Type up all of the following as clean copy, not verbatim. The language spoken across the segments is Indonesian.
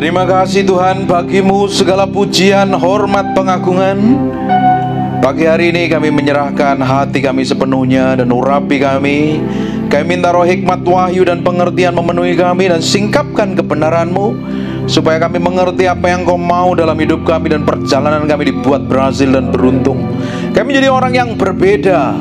Terima kasih Tuhan, bagimu segala pujian, hormat, pengagungan. Pagi hari ini kami menyerahkan hati kami sepenuhnya dan urapi kami. Kami minta roh hikmat, wahyu, dan pengertian memenuhi kami, dan singkapkan kebenaran-Mu, supaya kami mengerti apa yang Kau mau dalam hidup kami, dan perjalanan kami dibuat berhasil dan beruntung. Kami menjadi orang yang berbeda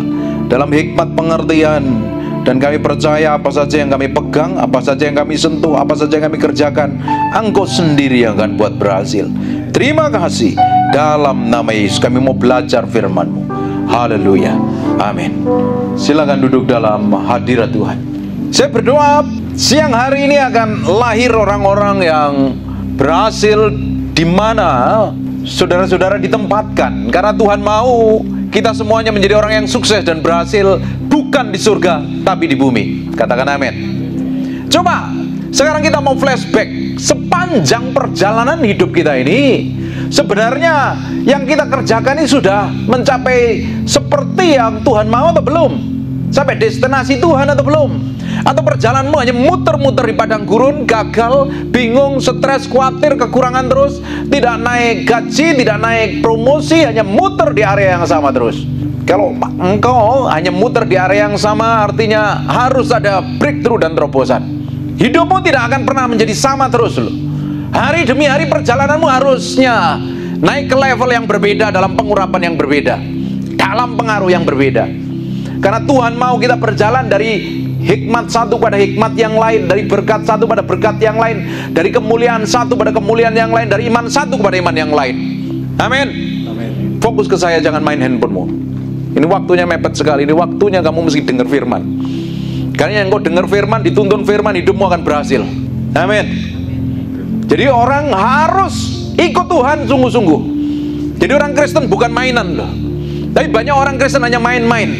dalam hikmat pengertian. Dan kami percaya apa saja yang kami pegang, apa saja yang kami sentuh, apa saja yang kami kerjakan, Engkau sendiri yang akan buat berhasil. Terima kasih. Dalam nama Yesus kami mau belajar firman-Mu. Haleluya. Amin. Silakan duduk dalam hadirat Tuhan. Saya berdoa siang hari ini akan lahir orang-orang yang berhasil di mana saudara-saudara ditempatkan. Karena Tuhan mau kita semuanya menjadi orang yang sukses dan berhasil, bukan di surga tapi di bumi. Katakan amin. Coba sekarang kita mau flashback sepanjang perjalanan hidup kita ini. Sebenarnya yang kita kerjakan ini sudah mencapai seperti yang Tuhan mau atau belum? Sampai destinasi Tuhan atau belum? Atau perjalananmu hanya muter-muter di padang gurun, gagal, bingung, stres, khawatir, kekurangan terus, tidak naik gaji, tidak naik promosi, hanya muter di area yang sama terus. Kalau engkau hanya muter di area yang sama, artinya harus ada breakthrough dan terobosan. Hidupmu tidak akan pernah menjadi sama terus loh. Hari demi hari perjalananmu harusnya naik ke level yang berbeda, dalam pengurapan yang berbeda, dalam pengaruh yang berbeda. Karena Tuhan mau kita berjalan dari hikmat satu pada hikmat yang lain, dari berkat satu pada berkat yang lain, dari kemuliaan satu pada kemuliaan yang lain, dari iman satu kepada iman yang lain. Amin. Fokus ke saya, jangan main handphonemu. Ini waktunya mepet sekali. Ini waktunya kamu mesti dengar firman. Karena yang kau dengar firman, dituntun firman, hidupmu akan berhasil. Amin. Jadi orang harus ikut Tuhan sungguh-sungguh. Jadi orang Kristen bukan mainan loh. Tapi banyak orang Kristen hanya main-main,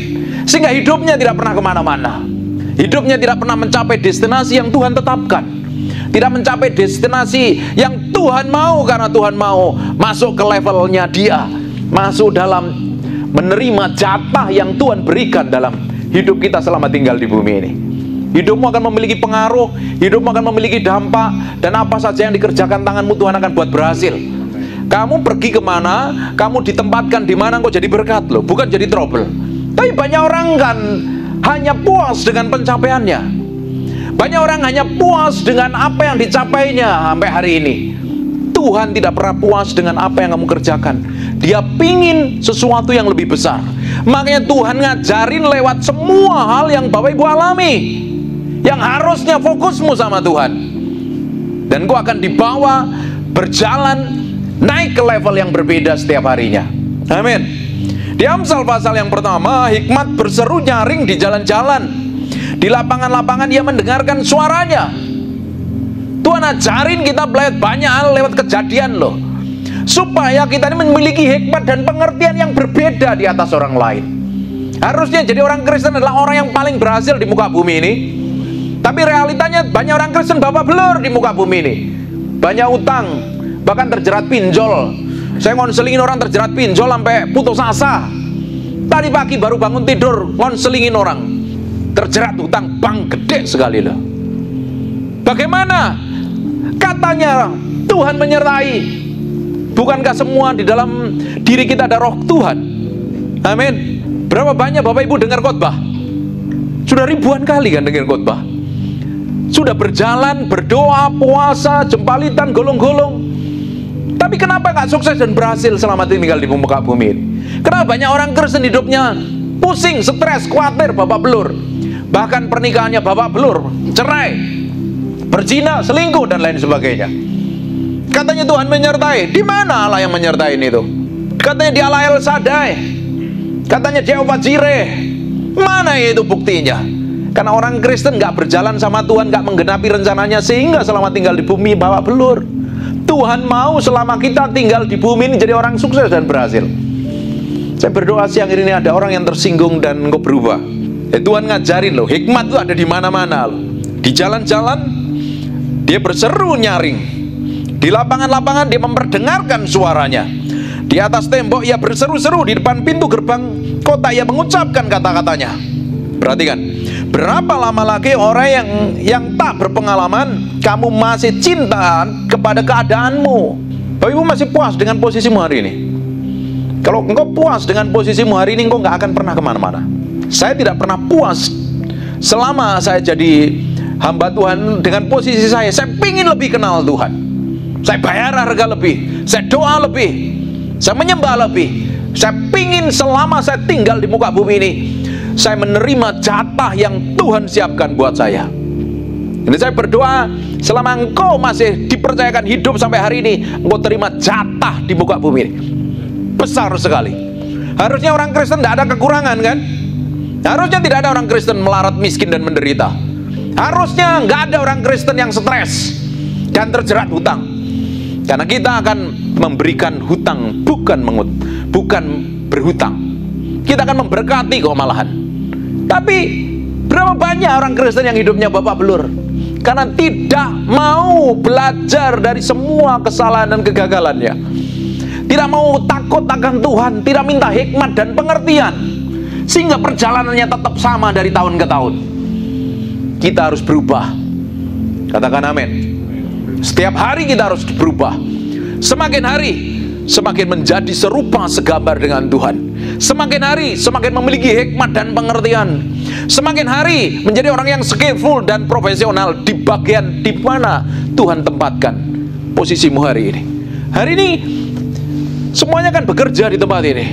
sehingga hidupnya tidak pernah kemana-mana. Hidupnya tidak pernah mencapai destinasi yang Tuhan tetapkan. Tidak mencapai destinasi yang Tuhan mau, karena Tuhan mau masuk ke levelnya dia, masuk dalam menerima jatah yang Tuhan berikan dalam hidup kita selama tinggal di bumi ini. Hidupmu akan memiliki pengaruh, hidupmu akan memiliki dampak, dan apa saja yang dikerjakan tanganmu Tuhan akan buat berhasil. Kamu pergi kemana, kamu ditempatkan di mana, engkau jadi berkat loh, bukan jadi trouble. Tapi banyak orang kan hanya puas dengan pencapaiannya. Banyak orang hanya puas dengan apa yang dicapainya sampai hari ini. Tuhan tidak pernah puas dengan apa yang kamu kerjakan. Dia pingin sesuatu yang lebih besar. Makanya Tuhan ngajarin lewat semua hal yang Bapak Ibu alami, yang harusnya fokusmu sama Tuhan. Dan kau akan dibawa berjalan naik ke level yang berbeda setiap harinya. Amin. Di Amsal pasal yang pertama, hikmat berseru nyaring di jalan-jalan, di lapangan-lapangan ia mendengarkan suaranya. Tuhan ajarin kita belajar banyak hal lewat kejadian loh, supaya kita ini memiliki hikmat dan pengertian yang berbeda di atas orang lain. Harusnya jadi orang Kristen adalah orang yang paling berhasil di muka bumi ini. Tapi realitanya banyak orang Kristen babak belur di muka bumi ini. Banyak utang, bahkan terjerat pinjol. Saya ngonselingin orang terjerat pinjol sampai putus asa. Tadi pagi baru bangun tidur, ngonselingin orang terjerat utang bank gede sekali loh. Bagaimana? Katanya Tuhan menyertai. Bukankah semua di dalam diri kita ada roh Tuhan? Amin. Berapa banyak Bapak Ibu dengar khotbah? Sudah ribuan kali kan dengar khotbah. Sudah berjalan, berdoa, puasa, jempalitan, golong-golong. Tapi kenapa nggak sukses dan berhasil selama tinggal di muka bumi ini? Kenapa banyak orang Kristen hidupnya pusing, stres, khawatir, babak belur. Bahkan pernikahannya babak belur, cerai, berzina, selingkuh, dan lain sebagainya. Katanya Tuhan menyertai. Di mana Allah yang menyertai itu? Katanya dia Allah El Shaddai. Katanya Jehovah Jireh. Mana itu buktinya? Karena orang Kristen nggak berjalan sama Tuhan, nggak menggenapi rencananya, sehingga selama tinggal di bumi babak belur. Tuhan mau selama kita tinggal di bumi ini jadi orang sukses dan berhasil. Saya berdoa siang ini ada orang yang tersinggung dan engkau berubah. Tuhan ngajarin loh, hikmat itu ada di mana-mana loh. Di jalan-jalan dia berseru nyaring, di lapangan-lapangan dia memperdengarkan suaranya, di atas tembok ia berseru-seru, di depan pintu gerbang kota ia mengucapkan kata-katanya. Perhatikan, Berapa lama lagi orang yang tak berpengalaman, kamu masih cinta kepada keadaanmu? Bapak Ibu masih puas dengan posisimu hari ini? Kalau engkau puas dengan posisimu hari ini, engkau nggak akan pernah kemana-mana. Saya tidak pernah puas selama saya jadi hamba Tuhan dengan posisi saya. Saya ingin lebih kenal Tuhan. Saya bayar harga lebih, saya doa lebih, saya menyembah lebih. Saya ingin selama saya tinggal di muka bumi ini, saya menerima jatah yang Tuhan siapkan buat saya. Jadi saya berdoa, selama engkau masih dipercayakan hidup sampai hari ini, engkau terima jatah di muka bumi ini. Besar sekali. Harusnya orang Kristen tidak ada kekurangan kan? Harusnya tidak ada orang Kristen melarat, miskin, dan menderita. Harusnya nggak ada orang Kristen yang stres dan terjerat hutang. Karena kita akan memberikan hutang, bukan berhutang. Kita akan memberkati kok malahan. Tapi berapa banyak orang Kristen yang hidupnya babak belur? Karena tidak mau belajar dari semua kesalahan dan kegagalannya. Tidak mau takut akan Tuhan, tidak minta hikmat dan pengertian, sehingga perjalanannya tetap sama dari tahun ke tahun. Kita harus berubah. Katakan amin. Setiap hari kita harus berubah. Semakin hari semakin menjadi serupa segambar dengan Tuhan. Semakin hari semakin memiliki hikmat dan pengertian. Semakin hari menjadi orang yang skillful dan profesional di bagian di mana Tuhan tempatkan posisimu hari ini. Hari ini semuanya kan bekerja di tempat ini.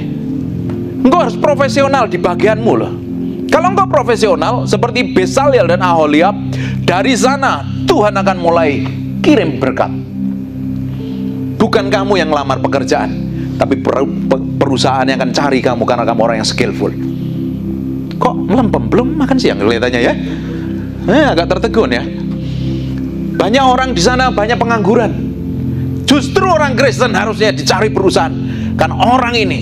Engkau harus profesional di bagianmu loh. Kalau engkau profesional seperti Besaleel dan Aholiab, dari sana Tuhan akan mulai kirim berkat. Bukan kamu yang lamar pekerjaan, tapi perusahaan yang akan cari kamu karena kamu orang yang skillful. Kok melempem? Belum makan siang kelihatannya ya? Agak tertegun ya. Banyak orang di sana, banyak pengangguran. Justru orang Kristen harusnya dicari perusahaan, karena orang ini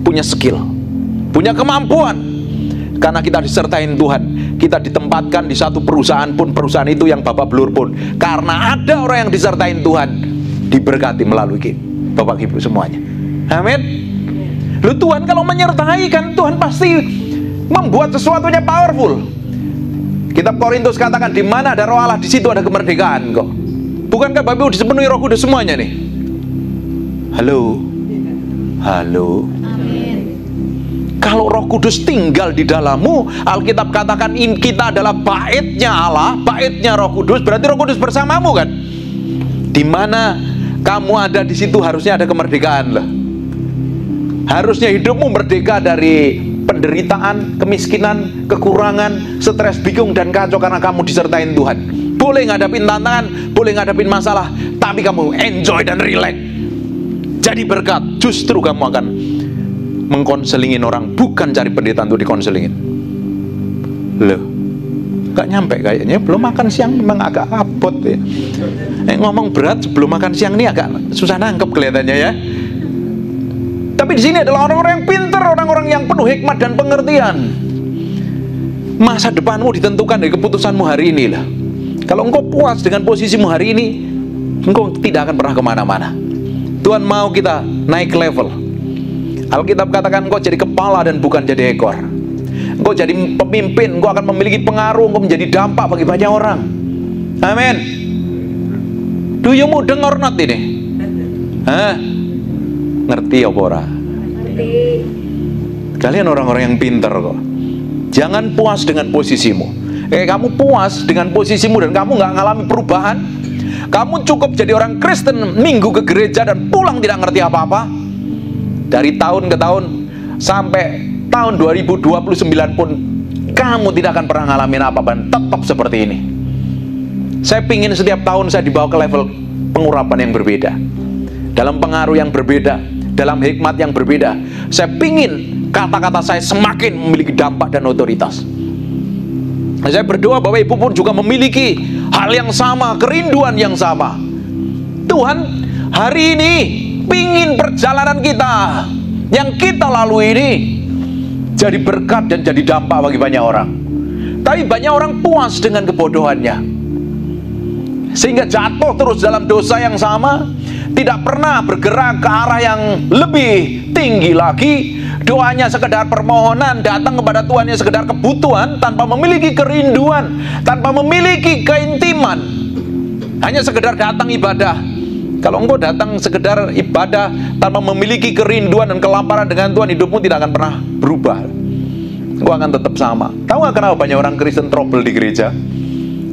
punya skill, punya kemampuan. Karena kita disertain Tuhan, kita ditempatkan di satu perusahaan pun, perusahaan itu yang babak belur pun, karena ada orang yang disertain Tuhan, diberkati melalui kita, Bapak Ibu semuanya. Amin. Lu Tuhan kalau menyertai kan, Tuhan pasti membuat sesuatunya powerful. Kitab Korintus katakan, di mana ada Roh Allah, di situ ada kemerdekaan kok. Bukankah Bapak Ibu dipenuhi Roh Kudus semuanya nih? Halo. Halo. Kalau Roh Kudus tinggal di dalammu, Alkitab katakan kita adalah baitnya Allah, baitnya Roh Kudus, berarti Roh Kudus bersamamu kan? Di mana kamu ada, di situ harusnya ada kemerdekaan lah. Harusnya hidupmu merdeka dari penderitaan, kemiskinan, kekurangan, stres, bingung, dan kacau karena kamu disertain Tuhan. Boleh ngadapin tantangan, boleh ngadapin masalah, tapi kamu enjoy dan relax. Jadi berkat, justru kamu akan mengkonselingin orang, bukan cari pendeta untuk dikonselingin. Loh, gak nyampe kayaknya. Belum makan siang memang agak abot ya. Ngomong berat sebelum makan siang ini agak susah nangkep kelihatannya ya. Tapi di sini adalah orang-orang yang pintar, orang-orang yang penuh hikmat dan pengertian. Masa depanmu ditentukan dari keputusanmu hari ini lah. Kalau engkau puas dengan posisimu hari ini, engkau tidak akan pernah kemana-mana. Tuhan mau kita naik level. Alkitab katakan engkau jadi kepala dan bukan jadi ekor. Engkau jadi pemimpin, engkau akan memiliki pengaruh, engkau menjadi dampak bagi banyak orang. Amin. Do you mudeng or not ini? Hah? Ngerti apa ora? Ngerti. Kalian orang-orang yang pintar kok. Jangan puas dengan posisimu. Kamu puas dengan posisimu dan kamu nggak ngalami perubahan. Kamu cukup jadi orang Kristen, minggu ke gereja dan pulang tidak ngerti apa-apa. Dari tahun ke tahun sampai tahun 2029 pun kamu tidak akan pernah ngalamin apa-apa dan tetap seperti ini. Saya pingin setiap tahun saya dibawa ke level pengurapan yang berbeda, dalam pengaruh yang berbeda, dalam hikmat yang berbeda. Saya pingin kata-kata saya semakin memiliki dampak dan otoritas. Saya berdoa Bapak Ibu pun juga memiliki hal yang sama, kerinduan yang sama. Tuhan hari ini pingin perjalanan kita yang kita lalui ini jadi berkat dan jadi dampak bagi banyak orang. Tapi banyak orang puas dengan kebodohannya, sehingga jatuh terus dalam dosa yang sama, tidak pernah bergerak ke arah yang lebih tinggi lagi, doanya sekedar permohonan, datang kepada Tuhan yang sekedar kebutuhan, tanpa memiliki kerinduan, tanpa memiliki keintiman, hanya sekedar datang ibadah. Kalau engkau datang sekedar ibadah tanpa memiliki kerinduan dan kelaparan dengan Tuhan, hidupmu tidak akan pernah berubah. Engkau akan tetap sama. Tahu nggak kenapa banyak orang Kristen trouble di gereja?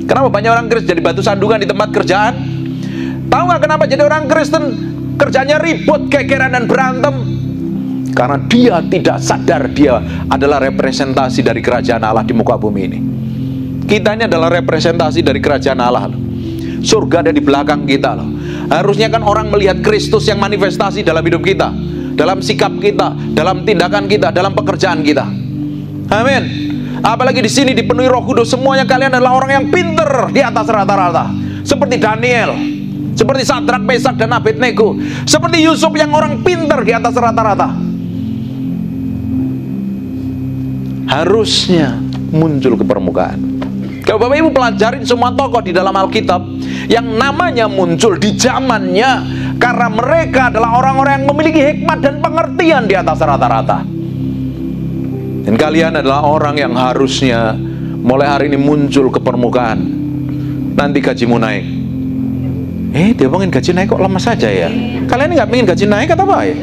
Kenapa banyak orang Kristen jadi batu sandungan di tempat kerjaan? Tahu nggak kenapa jadi orang Kristen kerjanya ribut, kekeran dan berantem? Karena dia tidak sadar dia adalah representasi dari kerajaan Allah di muka bumi ini. Kita ini adalah representasi dari kerajaan Allah. Surga ada di belakang kita loh. Harusnya kan orang melihat Kristus yang manifestasi dalam hidup kita, dalam sikap kita, dalam tindakan kita, dalam pekerjaan kita. Amin. Apalagi di sini dipenuhi Roh Kudus, semuanya kalian adalah orang yang pinter di atas rata-rata. Seperti Daniel, seperti Sadrak, Mesak, dan Abednego, seperti Yusuf yang orang pinter di atas rata-rata. Harusnya muncul ke permukaan. Kalau Bapak Ibu pelajarin semua tokoh di dalam Alkitab yang namanya muncul di zamannya, karena mereka adalah orang-orang yang memiliki hikmat dan pengertian di atas rata-rata. Dan kalian adalah orang yang harusnya mulai hari ini muncul ke permukaan. Nanti gajimu naik. Dia pengen gaji naik kok lemas saja ya? Kalian nggak pengen gaji naik atau apa ya?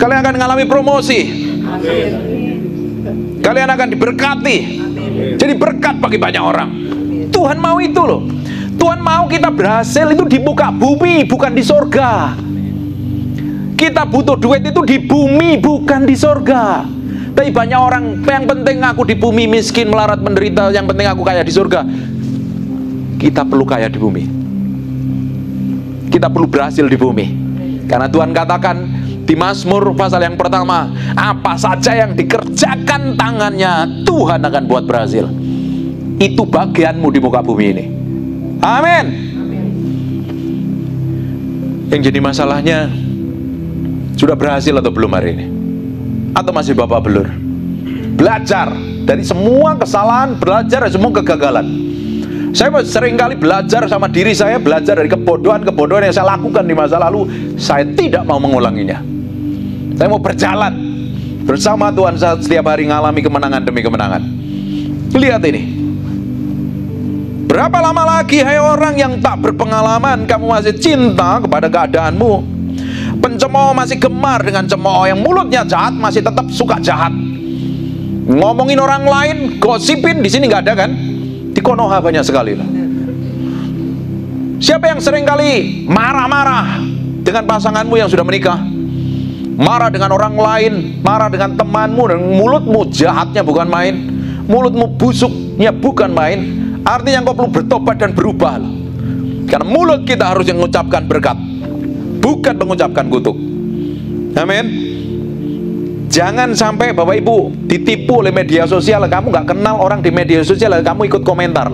Kalian akan mengalami promosi. Kalian akan diberkati. Jadi berkat bagi banyak orang. Tuhan mau itu loh. Tuhan mau kita berhasil itu di muka bumi, bukan di sorga. Kita butuh duit itu di bumi, bukan di sorga. Tapi banyak orang, yang penting aku di bumi miskin, melarat, menderita, yang penting aku kaya di surga. Kita perlu kaya di bumi. Kita perlu berhasil di bumi. Karena Tuhan katakan di Mazmur pasal yang pertama, apa saja yang dikerjakan tangannya, Tuhan akan buat berhasil. Itu bagianmu di muka bumi ini. Amin. Yang jadi masalahnya, sudah berhasil atau belum hari ini? Atau masih bapak belur? Belajar dari semua kesalahan, belajar dari semua kegagalan. Saya sering kali belajar sama diri saya, belajar dari kebodohan-kebodohan yang saya lakukan di masa lalu. Saya tidak mau mengulanginya. Saya mau berjalan bersama Tuhan saat setiap hari mengalami kemenangan demi kemenangan. Lihat ini. Berapa lama lagi, hai orang yang tak berpengalaman, kamu masih cinta kepada keadaanmu? Pencemooh masih gemar dengan cemooh, yang mulutnya jahat masih tetap suka jahat. Ngomongin orang lain, gosipin, di sini nggak ada kan? Di Konoha banyak sekali. Siapa yang sering kali marah-marah dengan pasanganmu yang sudah menikah? Marah dengan orang lain, marah dengan temanmu, dan mulutmu jahatnya bukan main, mulutmu busuknya bukan main. Artinya kau perlu bertobat dan berubah. Karena mulut kita harus yang mengucapkan berkat, bukan mengucapkan kutuk. Amin. Jangan sampai Bapak Ibu ditipu oleh media sosial. Kamu nggak kenal orang di media sosial, kamu ikut komentar.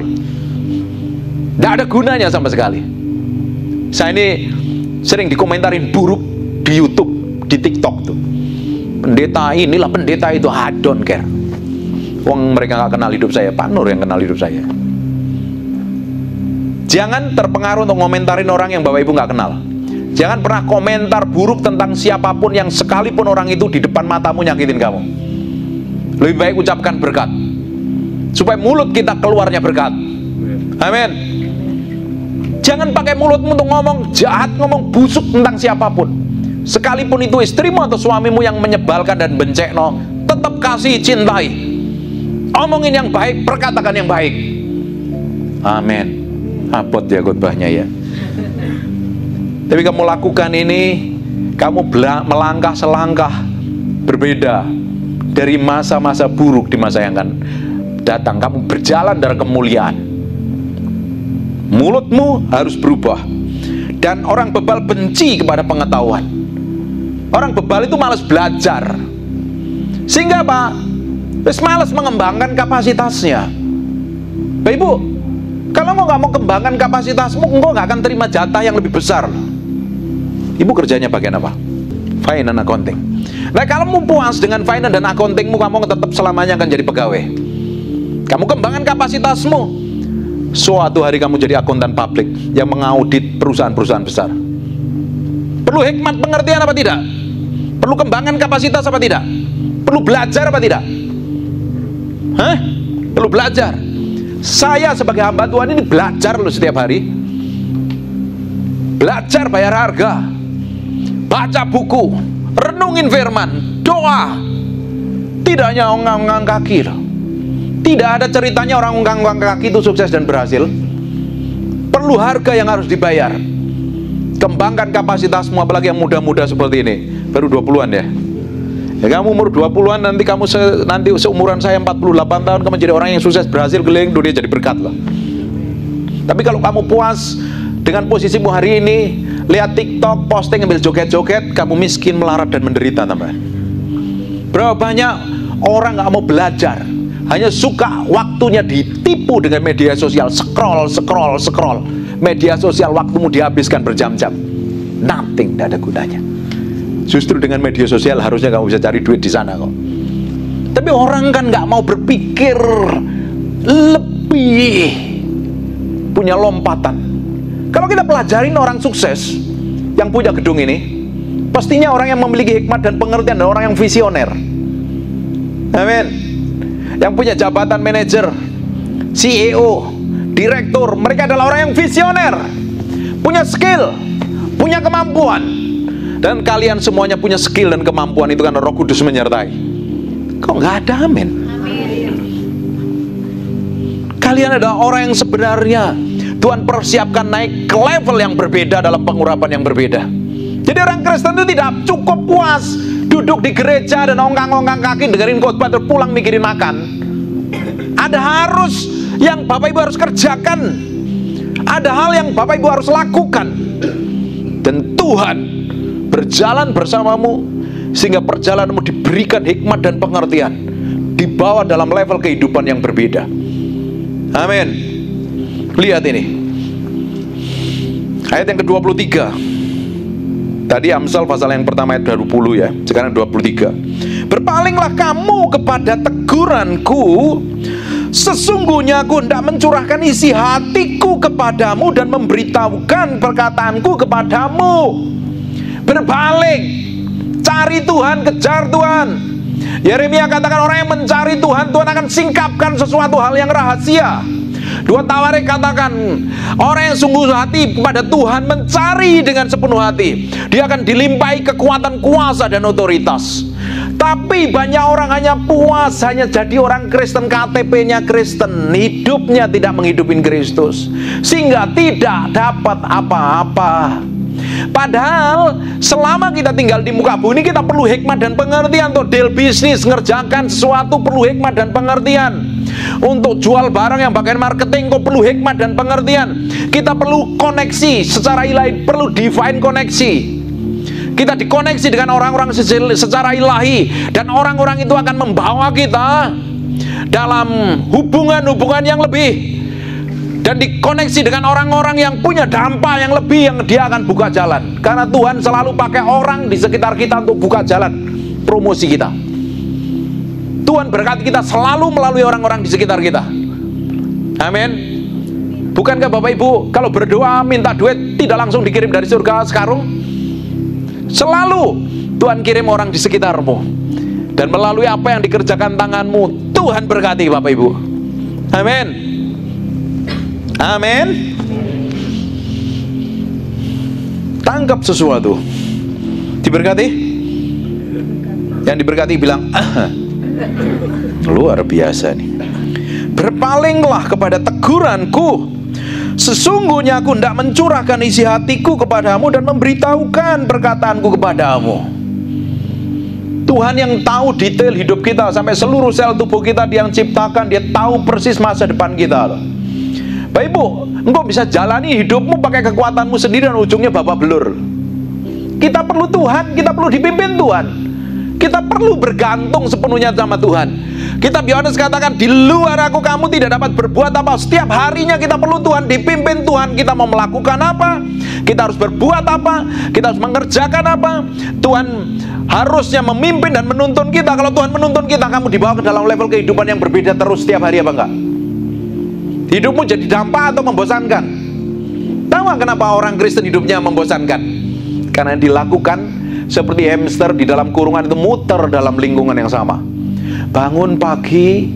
Nggak ada gunanya sama sekali. Saya ini sering dikomentarin buruk di YouTube, di TikTok tuh. Pendeta inilah, pendeta itu, I don't care. Wong mereka nggak kenal hidup saya, Pak Nur yang kenal hidup saya. Jangan terpengaruh untuk ngomentarin orang yang Bapak Ibu nggak kenal. Jangan pernah komentar buruk tentang siapapun yang sekalipun orang itu di depan matamu nyakitin kamu. Lebih baik ucapkan berkat, supaya mulut kita keluarnya berkat. Amin. Jangan pakai mulutmu untuk ngomong jahat, ngomong busuk tentang siapapun. Sekalipun itu istrimu atau suamimu yang menyebalkan dan bencekno, tetap kasih, cintai. Omongin yang baik, perkatakan yang baik. Amin. Abot ya khotbahnya ya. Tapi kamu lakukan ini, kamu melangkah selangkah berbeda dari masa-masa buruk di masa yang akan datang. Kamu berjalan dari kemuliaan. Mulutmu harus berubah. Dan orang bebal benci kepada pengetahuan. Orang bebal itu malas belajar. Sehingga apa? Terus malas mengembangkan kapasitasnya. Bapak Ibu, kalau engkau nggak mau kembangkan kapasitasmu, engkau nggak akan terima jatah yang lebih besar. Ibu kerjanya bagian apa? Finance and accounting. Nah, kalau kamu puas dengan finance dan accountingmu, kamu tetap selamanya akan jadi pegawai. Kamu kembangkan kapasitasmu, suatu hari kamu jadi akuntan publik yang mengaudit perusahaan-perusahaan besar. Perlu hikmat pengertian apa tidak? Perlu kembangkan kapasitas apa tidak? Perlu belajar apa tidak? Hah? Perlu belajar. Saya sebagai hamba Tuhan ini belajar loh setiap hari. Belajar bayar harga, baca buku, renungin firman, doa. Tidak hanya ongkang-ongkang kaki loh. Tidak ada ceritanya orang ongkang-ongkang kaki itu sukses dan berhasil. Perlu harga yang harus dibayar. Kembangkan kapasitasmu, apalagi yang muda-muda seperti ini. Baru 20-an ya. Ya, kamu umur 20-an, nanti kamu nanti seumuran saya 48 tahun, kamu jadi orang yang sukses, berhasil, keliling dunia, jadi berkat loh. Tapi kalau kamu puas dengan posisimu hari ini, lihat TikTok, posting, ambil joget-joget, kamu miskin, melarat, dan menderita tambah. Berapa banyak orang nggak mau belajar, hanya suka waktunya ditipu dengan media sosial, scroll. Media sosial waktumu dihabiskan berjam-jam, nothing, tidak ada gunanya. Justru dengan media sosial harusnya kamu bisa cari duit di sana kok. Tapi orang kan nggak mau berpikir lebih, punya lompatan. Kalau kita pelajarin orang sukses yang punya gedung ini, pastinya orang yang memiliki hikmat dan pengertian, dan orang yang visioner. Amin. Yang punya jabatan manajer, CEO, direktur, mereka adalah orang yang visioner, punya skill, punya kemampuan. Dan kalian semuanya punya skill dan kemampuan itu karena Roh Kudus menyertai. Kok nggak ada? Amin. Kalian adalah orang yang sebenarnya Tuhan persiapkan naik ke level yang berbeda dalam pengurapan yang berbeda. Jadi orang Kristen itu tidak cukup puas duduk di gereja dan ongkang-ongkang kaki dengerin khotbah terus pulang mikirin makan. Ada harus yang Bapak Ibu harus kerjakan. Ada hal yang Bapak Ibu harus lakukan. Dan Tuhan berjalan bersamamu sehingga perjalananmu diberikan hikmat dan pengertian, dibawa dalam level kehidupan yang berbeda. Amin. Lihat ini ayat yang ke-23. Tadi Amsal pasal yang pertama ayat 20 ya, sekarang 23. Berpalinglah kamu kepada teguranku, sesungguhnya aku hendak mencurahkan isi hatiku kepadamu dan memberitahukan perkataanku kepadamu. Berpaling, cari Tuhan, kejar Tuhan. Yeremia katakan orang yang mencari Tuhan, Tuhan akan singkapkan sesuatu hal yang rahasia. 2 Tawarik katakan orang yang sungguh hati kepada Tuhan, mencari dengan sepenuh hati, dia akan dilimpahi kekuatan, kuasa, dan otoritas. Tapi banyak orang hanya puas, hanya jadi orang Kristen, KTP-nya Kristen, hidupnya tidak menghidupin Kristus, sehingga tidak dapat apa-apa. Padahal selama kita tinggal di muka bumi, kita perlu hikmat dan pengertian. Untuk deal bisnis, ngerjakan sesuatu perlu hikmat dan pengertian. Untuk jual barang yang bagian marketing, kok perlu hikmat dan pengertian. Kita perlu koneksi secara ilahi, perlu divine koneksi. Kita dikoneksi dengan orang-orang secara ilahi, dan orang-orang itu akan membawa kita dalam hubungan-hubungan yang lebih, dan dikoneksi dengan orang-orang yang punya dampak yang lebih, yang dia akan buka jalan. Karena Tuhan selalu pakai orang di sekitar kita untuk buka jalan promosi kita. Tuhan berkati kita selalu melalui orang-orang di sekitar kita. Amin. Bukankah Bapak Ibu kalau berdoa minta duit tidak langsung dikirim dari surga sekarung? Selalu Tuhan kirim orang di sekitarmu, dan melalui apa yang dikerjakan tanganmu, Tuhan berkati Bapak Ibu. Amin. Amin. Tangkap sesuatu, diberkati. Yang diberkati bilang, luar biasa nih. Berpalinglah kepada teguranku, sesungguhnya aku hendak mencurahkan isi hatiku kepadamu dan memberitahukan perkataanku kepadamu. Tuhan yang tahu detail hidup kita sampai seluruh sel tubuh kita, Dia yang ciptakan, Dia tahu persis masa depan kita loh. Bapak Ibu, engkau bisa jalani hidupmu pakai kekuatanmu sendiri dan ujungnya babak belur. Kita perlu Tuhan, kita perlu dipimpin Tuhan. Kita perlu bergantung sepenuhnya sama Tuhan. Kitab Yohanes katakan, di luar aku kamu tidak dapat berbuat apa. Setiap harinya kita perlu Tuhan, dipimpin Tuhan. Kita mau melakukan apa, kita harus berbuat apa, kita harus mengerjakan apa. Tuhan harusnya memimpin dan menuntun kita. Kalau Tuhan menuntun kita, kamu dibawa ke dalam level kehidupan yang berbeda terus setiap hari, apa enggak? Hidupmu jadi dampak atau membosankan? Tahu kenapa orang Kristen hidupnya membosankan? Karena yang dilakukan seperti hamster di dalam kurungan itu muter dalam lingkungan yang sama. Bangun pagi,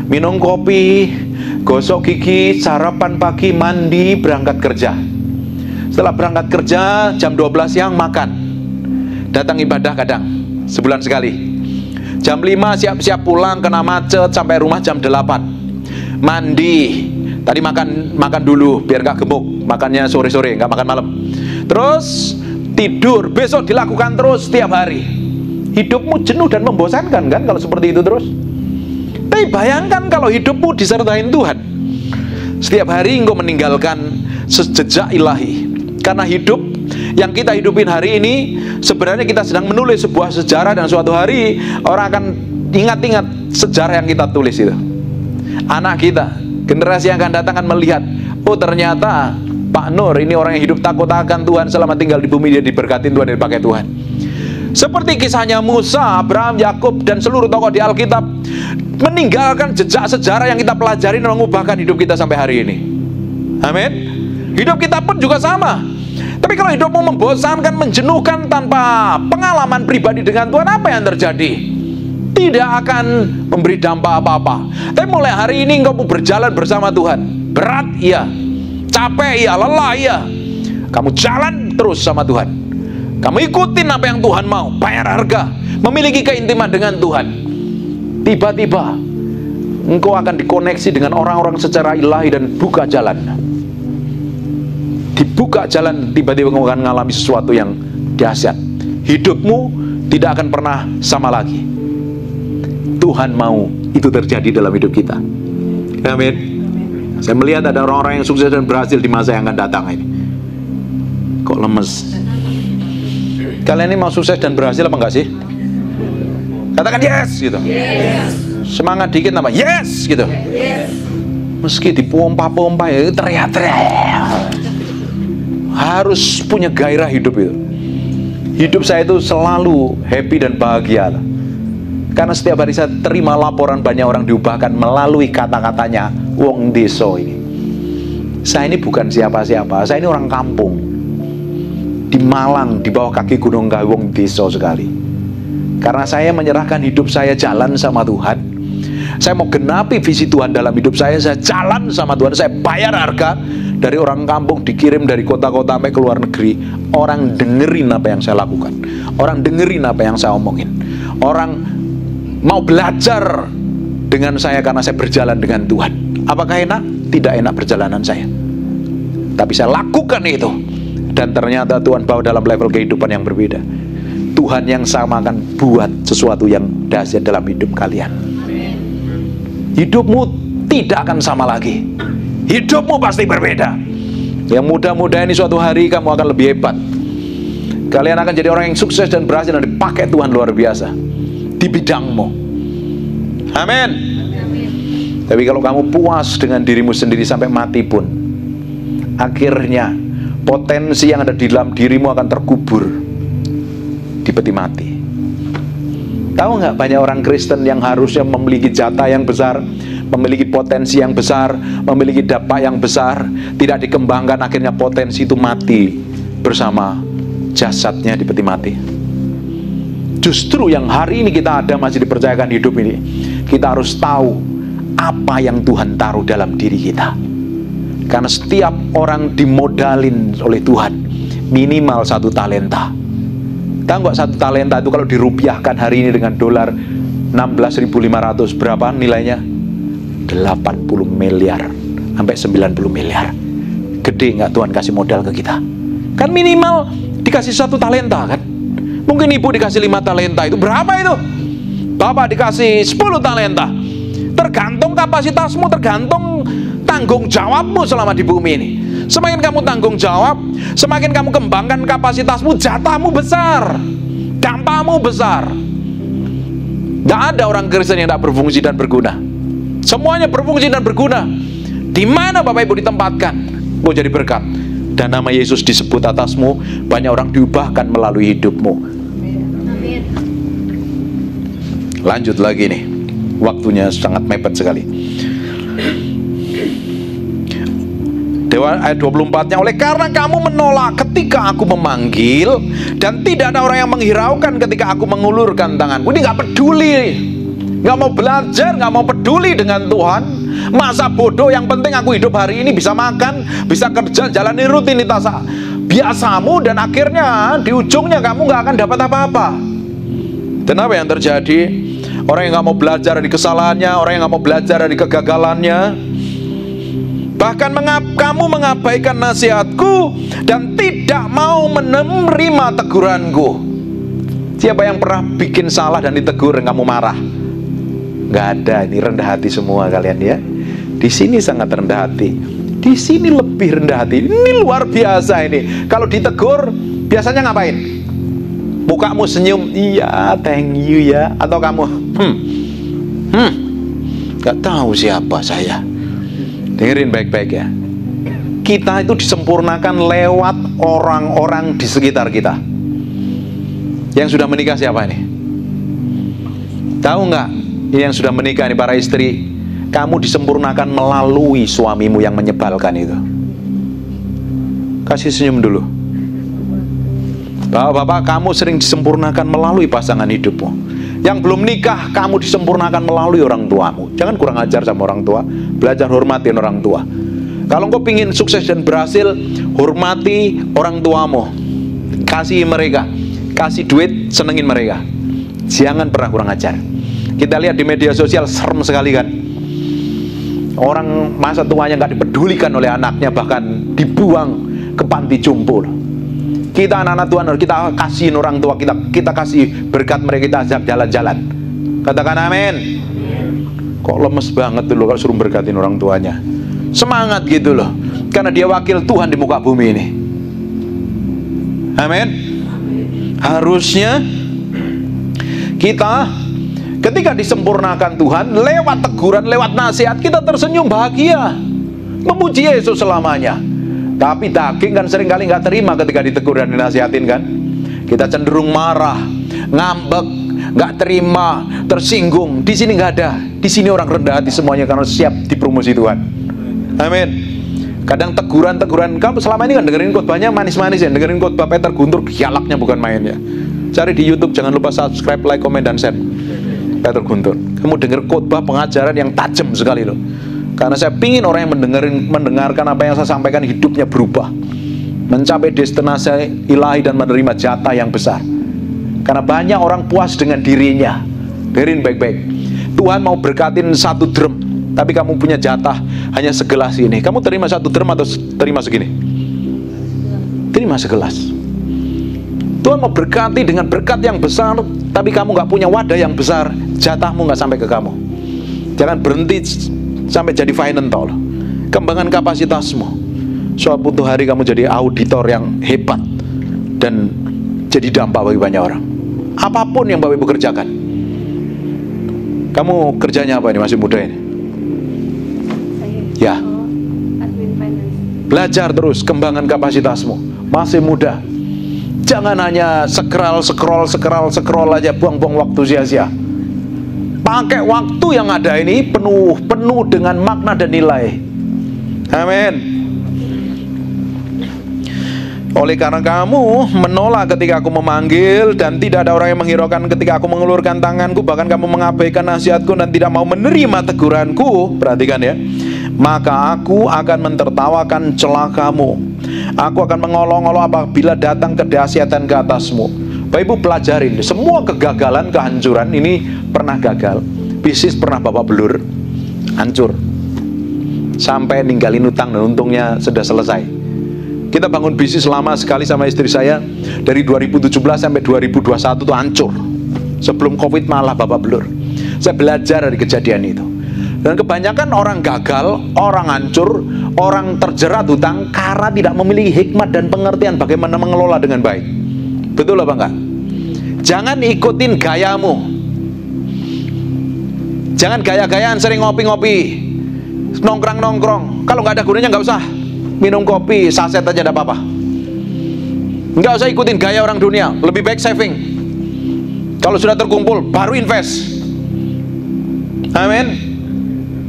minum kopi, gosok gigi, sarapan pagi, mandi, berangkat kerja. Setelah berangkat kerja, jam 12 siang makan. Datang ibadah kadang, sebulan sekali. Jam 5 siap-siap pulang, kena macet, sampai rumah jam 8. Mandi. Tadi makan dulu, biar gak gemuk. Makannya sore-sore, gak makan malam. Terus tidur, besok dilakukan terus setiap hari. Hidupmu jenuh dan membosankan kan kalau seperti itu terus. Tapi bayangkan kalau hidupmu disertai Tuhan. Setiap hari engkau meninggalkan jejak ilahi. Karena hidup yang kita hidupin hari ini, sebenarnya kita sedang menulis sebuah sejarah, dan suatu hari orang akan ingat-ingat sejarah yang kita tulis itu. Anak kita, generasi yang akan datang akan melihat, oh ternyata Pak Nur ini orang yang hidup takut akan Tuhan, selama tinggal di bumi dia diberkatin Tuhan, dipakai Tuhan. Seperti kisahnya Musa, Abraham, Yakub, dan seluruh tokoh di Alkitab, meninggalkan jejak sejarah yang kita pelajari dan mengubahkan hidup kita sampai hari ini. Amin. Hidup kita pun juga sama. Tapi kalau hidupmu membosankan, menjenuhkan, tanpa pengalaman pribadi dengan Tuhan, apa yang terjadi? Tidak akan memberi dampak apa-apa. Tapi mulai hari ini engkau berjalan bersama Tuhan. Berat, iya. Capek, iya. Lelah, iya. Kamu jalan terus sama Tuhan. Kamu ikutin apa yang Tuhan mau. Bayar harga. Memiliki keintiman dengan Tuhan. Tiba-tiba engkau akan dikoneksi dengan orang-orang secara ilahi dan buka jalan. Dibuka jalan, tiba-tiba engkau akan mengalami sesuatu yang dahsyat. Hidupmu tidak akan pernah sama lagi. Tuhan mau itu terjadi dalam hidup kita. Amin. Saya melihat ada orang-orang yang sukses dan berhasil di masa yang akan datang ini. Kok lemes? Kalian ini mau sukses dan berhasil apa enggak sih? Katakan yes gitu. Yes. Semangat dikit nama yes gitu. Yes. Meski dipompa-pompa ya teriak-teriak. Harus punya gairah hidup itu. Hidup saya itu selalu happy dan bahagia. Karena setiap hari saya terima laporan banyak orang diubahkan melalui kata-katanya wong deso ini. Saya ini bukan siapa-siapa, saya ini orang kampung. Di Malang, di bawah kaki Gunung Kawi, wong deso sekali. Karena saya menyerahkan hidup saya jalan sama Tuhan. Saya mau genapi visi Tuhan dalam hidup saya jalan sama Tuhan, saya bayar harga. Dari orang kampung dikirim dari kota-kota sampai ke luar negeri. Orang dengerin apa yang saya lakukan. Orang dengerin apa yang saya omongin. Orang mau belajar dengan saya karena saya berjalan dengan Tuhan. Apakah enak? Tidak enak perjalanan saya. Tapi saya lakukan itu. Dan ternyata Tuhan bawa dalam level kehidupan yang berbeda. Tuhan yang sama akan buat sesuatu yang dahsyat dalam hidup kalian. Hidupmu tidak akan sama lagi. Hidupmu pasti berbeda. Yang muda-muda ini suatu hari kamu akan lebih hebat. Kalian akan jadi orang yang sukses dan berhasil dan dipakai Tuhan luar biasa di bidangmu. Amin. Tapi kalau kamu puas dengan dirimu sendiri sampai mati pun, akhirnya potensi yang ada di dalam dirimu akan terkubur di peti mati. Tahu nggak, banyak orang Kristen yang harusnya memiliki jatah yang besar, memiliki potensi yang besar, memiliki dampak yang besar, tidak dikembangkan, akhirnya potensi itu mati bersama jasadnya di peti mati. Justru yang hari ini kita ada masih dipercayakan hidup ini, kita harus tahu apa yang Tuhan taruh dalam diri kita. Karena setiap orang dimodalin oleh Tuhan minimal 1 talenta. Tahu nggak 1 talenta itu kalau dirupiahkan hari ini dengan dolar 16.500 berapa nilainya? 80 miliar sampai 90 miliar. Gede nggak Tuhan kasih modal ke kita? Kan minimal dikasih 1 talenta kan? Mungkin ibu dikasih 5 talenta, itu berapa itu? Bapak dikasih 10 talenta. Tergantung kapasitasmu, tergantung tanggung jawabmu selama di bumi ini. Semakin kamu tanggung jawab, semakin kamu kembangkan kapasitasmu, jatahmu besar, dampakmu besar. Tidak ada orang Kristen yang tidak berfungsi dan berguna. Semuanya berfungsi dan berguna. Di mana Bapak Ibu ditempatkan, mau jadi berkat. Dan nama Yesus disebut atasmu, banyak orang diubahkan melalui hidupmu. Amin. Lanjut lagi nih, waktunya sangat mepet sekali. Ayat 24-nya, oleh karena kamu menolak ketika aku memanggil, dan tidak ada orang yang menghiraukan ketika aku mengulurkan tanganku. Ini nggak peduli, nggak mau belajar, nggak mau peduli dengan Tuhan. Masa bodoh, yang penting aku hidup hari ini, bisa makan, bisa kerja, jalani rutinitas biasamu, dan akhirnya di ujungnya kamu nggak akan dapat apa-apa. Dan apa yang terjadi? Orang yang nggak mau belajar dari kesalahannya, orang yang nggak mau belajar dari kegagalannya, bahkan kamu mengabaikan nasihatku dan tidak mau menerima teguranku. Siapa yang pernah bikin salah dan ditegur dan kamu marah? Nggak ada. Ini rendah hati semua kalian ya. Di sini sangat rendah hati, di sini lebih rendah hati. Ini luar biasa ini. Kalau ditegur biasanya ngapain? Mukamu senyum, iya thank you ya. Atau kamu nggak tahu siapa saya. Dengerin baik-baik ya. Kita itu disempurnakan lewat orang-orang di sekitar kita. Yang sudah menikah siapa ini? Tahu nggak? Ini yang sudah menikah nih, para istri, kamu disempurnakan melalui suamimu yang menyebalkan itu. Kasih senyum dulu. Bapak-bapak, kamu sering disempurnakan melalui pasangan hidupmu. Yang belum nikah, kamu disempurnakan melalui orang tuamu. Jangan kurang ajar sama orang tua. Belajar hormatin orang tua. Kalau engkau pingin sukses dan berhasil, hormati orang tuamu. Kasih mereka, kasih duit, senengin mereka. Jangan pernah kurang ajar. Kita lihat di media sosial, serem sekali kan. Orang masa tuanya nggak dipedulikan oleh anaknya, bahkan dibuang ke panti jompo. Kita anak-anak Tuhan, kita kasihin orang tua kita, kita kasih berkat mereka, kita ajak jalan-jalan. Katakan amin. Kok lemes banget tuh loh kalau suruh berkatin orang tuanya. Semangat gitu loh, karena dia wakil Tuhan di muka bumi ini. Amin. Harusnya kita ketika disempurnakan Tuhan lewat teguran, lewat nasihat, kita tersenyum bahagia, memuji Yesus selamanya. Tapi daging kan seringkali nggak terima ketika ditegur dan dinasihatin kan. Kita cenderung marah, ngambek, nggak terima, tersinggung. Di sini nggak ada. Di sini orang rendah hati semuanya karena siap dipromosi Tuhan. Amin. Kadang teguran-teguran, kamu selama ini kan dengerin khotbahnya manis-manis ya, dengerin khotbah Peter Guntur, galaknya bukan main ya. Cari di YouTube, jangan lupa subscribe, like, komen, dan share. Peter Guntur, kamu denger khotbah pengajaran yang tajam sekali loh. Karena saya pingin orang yang mendengarkan apa yang saya sampaikan hidupnya berubah, mencapai destinasi ilahi dan menerima jatah yang besar. Karena banyak orang puas dengan dirinya. Dengerin baik-baik. Tuhan mau berkatin 1 drum, tapi kamu punya jatah hanya segelas ini. Kamu terima 1 drum atau terima segini? Terima segelas. Tuhan mau berkati dengan berkat yang besar, tapi kamu nggak punya wadah yang besar, jatahmu nggak sampai ke kamu. Jangan berhenti sampai jadi financial. Kembangkan kapasitasmu. Suatu hari kamu jadi auditor yang hebat dan jadi dampak bagi banyak orang. Apapun yang Bapak Ibu kerjakan. Kamu kerjanya apa ini, masih muda ini? Ya. Belajar terus, kembangkan kapasitasmu. Masih muda. Jangan hanya scroll aja, buang-buang waktu sia-sia. Pakai waktu yang ada ini penuh dengan makna dan nilai. Amin. Oleh karena kamu menolak ketika aku memanggil, dan tidak ada orang yang menghiraukan ketika aku mengulurkan tanganku, bahkan kamu mengabaikan nasihatku dan tidak mau menerima teguranku, perhatikan ya, maka aku akan mentertawakan celah kamu. Aku akan mengolok-olok apabila datang kedahsyatan ke atasmu. Bapak Ibu pelajarin, semua kegagalan, kehancuran ini pernah gagal. Bisnis pernah bapak belur, hancur, sampai ninggalin utang dan untungnya sudah selesai. Kita bangun bisnis lama sekali sama istri saya, dari 2017 sampai 2021 itu hancur. Sebelum Covid malah bapak belur. Saya belajar dari kejadian itu. Dan kebanyakan orang gagal, orang hancur, orang terjerat hutang karena tidak memiliki hikmat dan pengertian bagaimana mengelola dengan baik. Betul apa enggak? Jangan ikutin gayamu. Jangan gaya-gayaan sering ngopi-ngopi, nongkrong-nongkrong. Kalau nggak ada gunanya nggak usah minum kopi, saset aja ada apa-apa. Nggak usah ikutin gaya orang dunia. Lebih baik saving. Kalau sudah terkumpul, baru invest. Amin.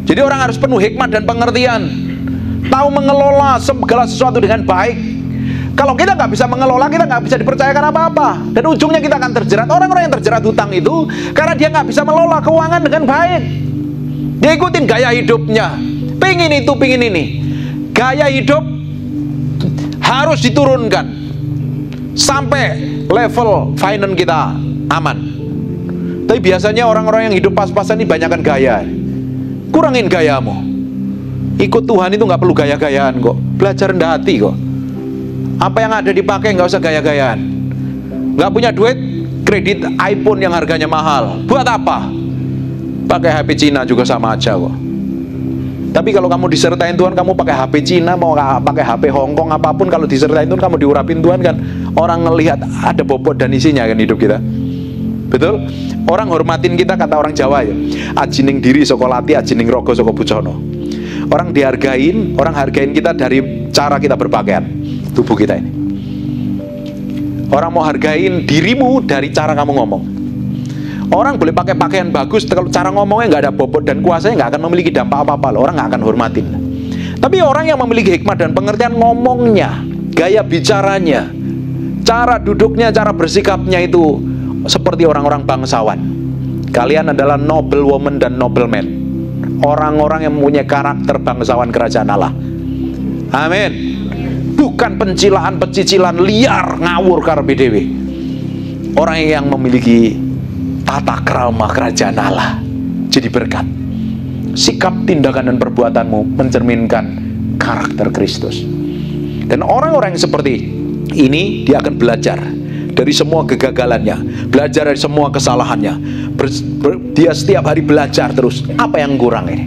Jadi orang harus penuh hikmat dan pengertian. tahu mengelola segala sesuatu dengan baik. Kalau kita nggak bisa mengelola, kita nggak bisa dipercayakan apa-apa, dan ujungnya kita akan terjerat. Orang-orang yang terjerat hutang itu karena dia nggak bisa mengelola keuangan dengan baik. Dia ikutin gaya hidupnya, pingin itu, pingin ini. Gaya hidup harus diturunkan sampai level finance kita aman. Tapi biasanya orang-orang yang hidup pas-pasan ini banyakkan gaya. Kurangin gayamu. Ikut Tuhan itu nggak perlu gaya-gayaan kok. Belajar rendah hati kok. Apa yang ada dipakai, nggak usah gaya-gayaan. Nggak punya duit, kredit iPhone yang harganya mahal. Buat apa? Pakai HP Cina juga sama aja kok. Tapi kalau kamu disertain Tuhan, kamu pakai HP Cina, mau pakai HP Hongkong, apapun, kalau disertain Tuhan, kamu diurapin Tuhan kan, orang ngelihat ada bobot dan isinya kan hidup kita. Betul? Orang hormatin kita, kata orang Jawa ya, ajining diri sokolati, ajining rogo soko bucono. Orang dihargain, orang hargain kita dari cara kita berpakaian, tubuh kita ini. Orang mau hargain dirimu dari cara kamu ngomong. Orang boleh pakai pakaian bagus, kalau cara ngomongnya nggak ada bobot dan kuasanya, nggak akan memiliki dampak apa-apa loh. Orang nggak akan hormatin. Tapi orang yang memiliki hikmat dan pengertian ngomongnya, gaya bicaranya, cara duduknya, cara bersikapnya itu seperti orang-orang bangsawan. Kalian adalah noble woman dan noble man, orang-orang yang mempunyai karakter bangsawan kerajaan Allah. Amin. Bukan pencilaan, pecicilan liar, ngawur karepe dhewe. Orang yang memiliki tata krama kerajaan Allah, jadi berkat. Sikap, tindakan, dan perbuatanmu mencerminkan karakter Kristus. Dan orang-orang yang seperti ini, dia akan belajar dari semua kegagalannya, belajar dari semua kesalahannya. Dia setiap hari belajar terus, apa yang kurang ini.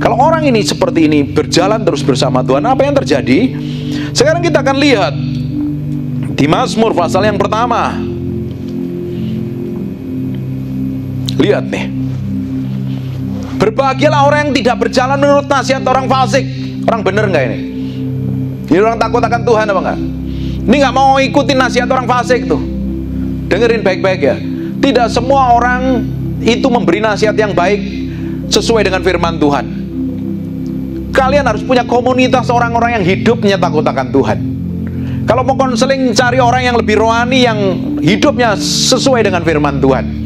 Kalau orang ini seperti ini, berjalan terus bersama Tuhan, apa yang terjadi? Sekarang kita akan lihat di Mazmur pasal yang pertama. Lihat nih, berbahagialah orang yang tidak berjalan menurut nasihat orang fasik. Orang bener nggak ini? Ini orang takut akan Tuhan apa enggak? Ini nggak mau ikutin nasihat orang fasik tuh. Dengerin baik-baik ya. Tidak semua orang itu memberi nasihat yang baik sesuai dengan firman Tuhan. Kalian harus punya komunitas orang-orang yang hidupnya takut akan Tuhan. Kalau mau konseling, cari orang yang lebih rohani, yang hidupnya sesuai dengan firman Tuhan.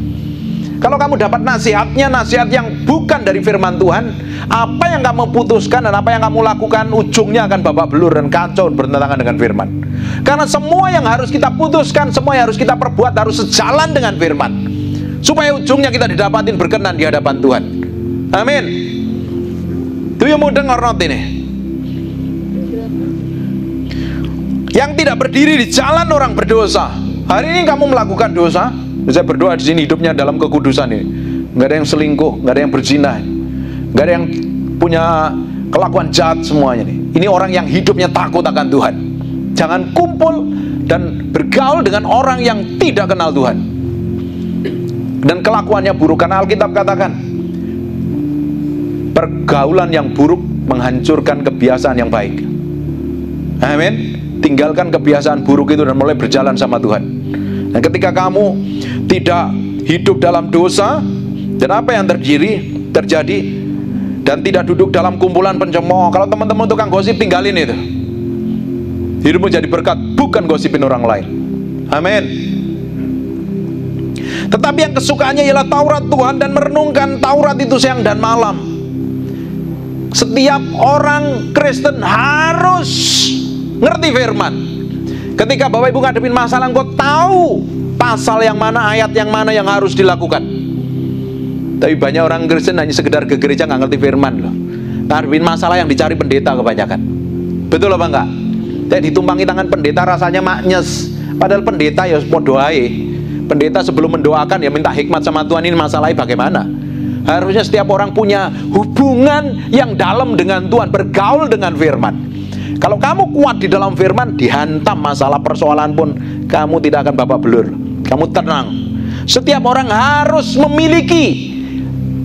Kalau kamu dapat nasihatnya, nasihat yang bukan dari firman Tuhan, apa yang kamu putuskan dan apa yang kamu lakukan, ujungnya akan babak belur dan kacau, bertentangan dengan firman. Karena semua yang harus kita putuskan, semua yang harus kita perbuat harus sejalan dengan firman, supaya ujungnya kita didapatin berkenan di hadapan Tuhan. Amin. Do you mau dengar not ini? Yang tidak berdiri di jalan orang berdosa. Hari ini kamu melakukan dosa. Saya berdoa di sini hidupnya dalam kekudusan ini. Nggak ada yang selingkuh, nggak ada yang berzina, nggak ada yang punya kelakuan jahat semuanya nih. Ini orang yang hidupnya takut akan Tuhan. Jangan kumpul dan bergaul dengan orang yang tidak kenal Tuhan dan kelakuannya buruk. Karena Alkitab katakan, pergaulan yang buruk menghancurkan kebiasaan yang baik. Amin. Tinggalkan kebiasaan buruk itu dan mulai berjalan sama Tuhan. Dan ketika kamu tidak hidup dalam dosa, dan apa yang terjadi dan tidak duduk dalam kumpulan pencemooh. Kalau teman-teman tukang gosip, tinggalin itu. Hidupmu jadi berkat, bukan gosipin orang lain. Amin. Tetapi yang kesukaannya ialah Taurat Tuhan dan merenungkan Taurat itu siang dan malam. Setiap orang Kristen harus ngerti firman. Ketika Bapak Ibu ngadepin masalah, engkau tahu pasal yang mana, ayat yang mana yang harus dilakukan. Tapi banyak orang Kristen hanya sekedar ke gereja, nggak ngerti firman loh. Ngadepin masalah yang dicari pendeta kebanyakan. Betul apa enggak? Kayak ditumpangi tangan pendeta rasanya maknyes. Padahal pendeta ya mau doai. Pendeta sebelum mendoakan ya minta hikmat sama Tuhan, ini masalahnya bagaimana. Harusnya setiap orang punya hubungan yang dalam dengan Tuhan, bergaul dengan firman. Kalau kamu kuat di dalam firman, dihantam masalah persoalan pun kamu tidak akan babak belur. Kamu tenang. Setiap orang harus memiliki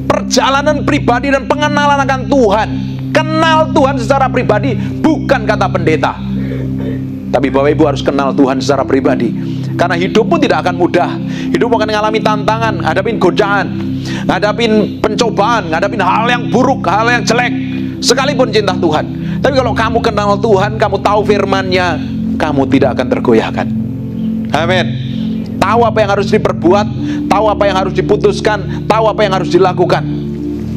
perjalanan pribadi dan pengenalan akan Tuhan. Kenal Tuhan secara pribadi, bukan kata pendeta. Tapi Bapak Ibu harus kenal Tuhan secara pribadi. Karena hidupmu tidak akan mudah. Hidupmu akan mengalami tantangan, ngadapin godaan, ngadapin pencobaan, ngadapin hal yang buruk, hal yang jelek, sekalipun cinta Tuhan. Tapi kalau kamu kenal Tuhan, kamu tahu firman-Nya, kamu tidak akan tergoyahkan. Amin. Tahu apa yang harus diperbuat, tahu apa yang harus diputuskan, tahu apa yang harus dilakukan.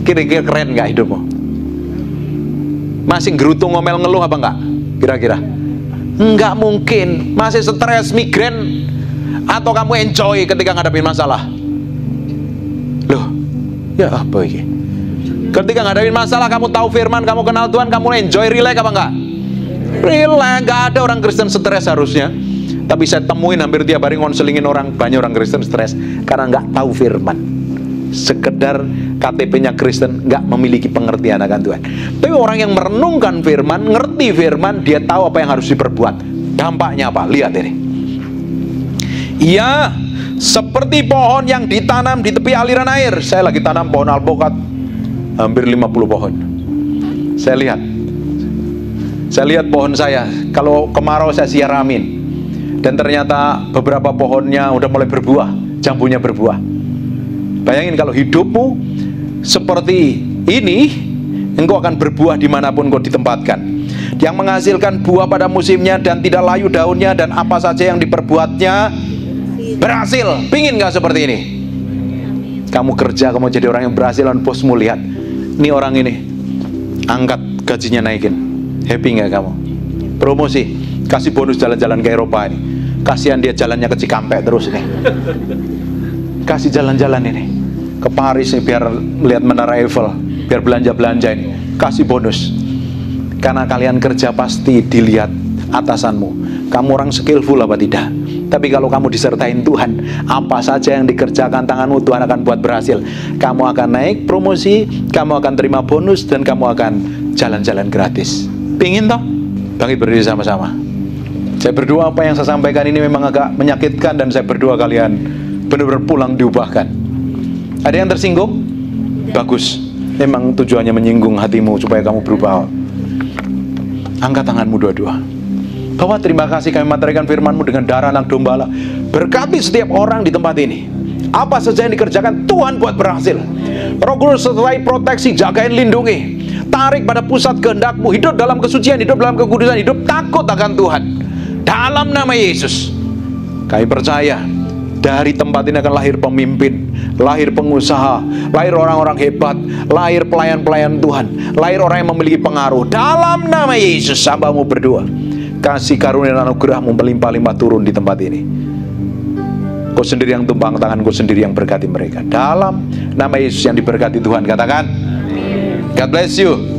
Kira-kira keren nggak hidupmu? Masih gerutu ngomel ngeluh apa enggak? Kira-kira? Enggak mungkin. Masih stres, migrain, atau kamu enjoy ketika ngadepin masalah? Loh, ya apa ini? Ketika ngadepin masalah, kamu tahu firman, kamu kenal Tuhan, kamu enjoy, relax apa enggak? Relax. Enggak ada orang Kristen stres harusnya. Tapi saya temuin hampir tiap hari ngonselingin orang, banyak orang Kristen stres karena nggak tahu firman. Sekedar KTP-nya Kristen, nggak memiliki pengertian akan Tuhan. Tapi orang yang merenungkan firman, ngerti firman, dia tahu apa yang harus diperbuat. Dampaknya apa? Lihat ini. Ia seperti pohon yang ditanam di tepi aliran air. Saya lagi tanam pohon alpukat, hampir 50 pohon. Saya lihat pohon saya, kalau kemarau saya siaramin. Dan ternyata beberapa pohonnya udah mulai berbuah, jambunya berbuah. Bayangin kalau hidupmu seperti ini, engkau akan berbuah dimanapun kau ditempatkan. Yang menghasilkan buah pada musimnya dan tidak layu daunnya, dan apa saja yang diperbuatnya berhasil. Pingin gak seperti ini? Kamu kerja, kamu jadi orang yang berhasil, dan bosmu lihat, ini orang ini, angkat gajinya naikin. Happy gak kamu? Promosi, kasih bonus jalan-jalan ke Eropa ini. Kasihan dia jalannya ke Cikampek terus nih. Kasih jalan-jalan ini ke Paris nih, biar melihat Menara Eiffel, biar belanja-belanja ini. Kasih bonus. Karena kalian kerja pasti dilihat atasanmu. Kamu orang skillful apa tidak? Tapi kalau kamu disertain Tuhan, apa saja yang dikerjakan tanganmu, Tuhan akan buat berhasil. Kamu akan naik promosi, kamu akan terima bonus, dan kamu akan jalan-jalan gratis. Pingin toh? Bangkit berdiri sama-sama. Saya berdoa apa yang saya sampaikan ini memang agak menyakitkan, dan saya berdoa kalian benar-benar pulang diubahkan. Ada yang tersinggung? Bagus. Memang tujuannya menyinggung hatimu supaya kamu berubah. Angkat tanganmu dua-dua. Bapak, terima kasih kami materikan firman-Mu dengan darah anak domba. Berkati setiap orang di tempat ini. Apa saja yang dikerjakan, Tuhan buat berhasil. Roh Kudus sertai, proteksi, jagain, lindungi. Tarik pada pusat kehendak-Mu. Hidup dalam kesucian, hidup dalam kekudusan, hidup takut akan Tuhan. Dalam nama Yesus, kami percaya dari tempat ini akan lahir pemimpin, lahir pengusaha, lahir orang-orang hebat, lahir pelayan-pelayan Tuhan, lahir orang yang memiliki pengaruh. Dalam nama Yesus, hamba-Mu berdoa, kasih karunia dan anugerah-Mu melimpah-limpah turun di tempat ini. Kau sendiri yang tumpang tangan, Kau sendiri yang berkati mereka. Dalam nama Yesus yang diberkati Tuhan, katakan, God bless you.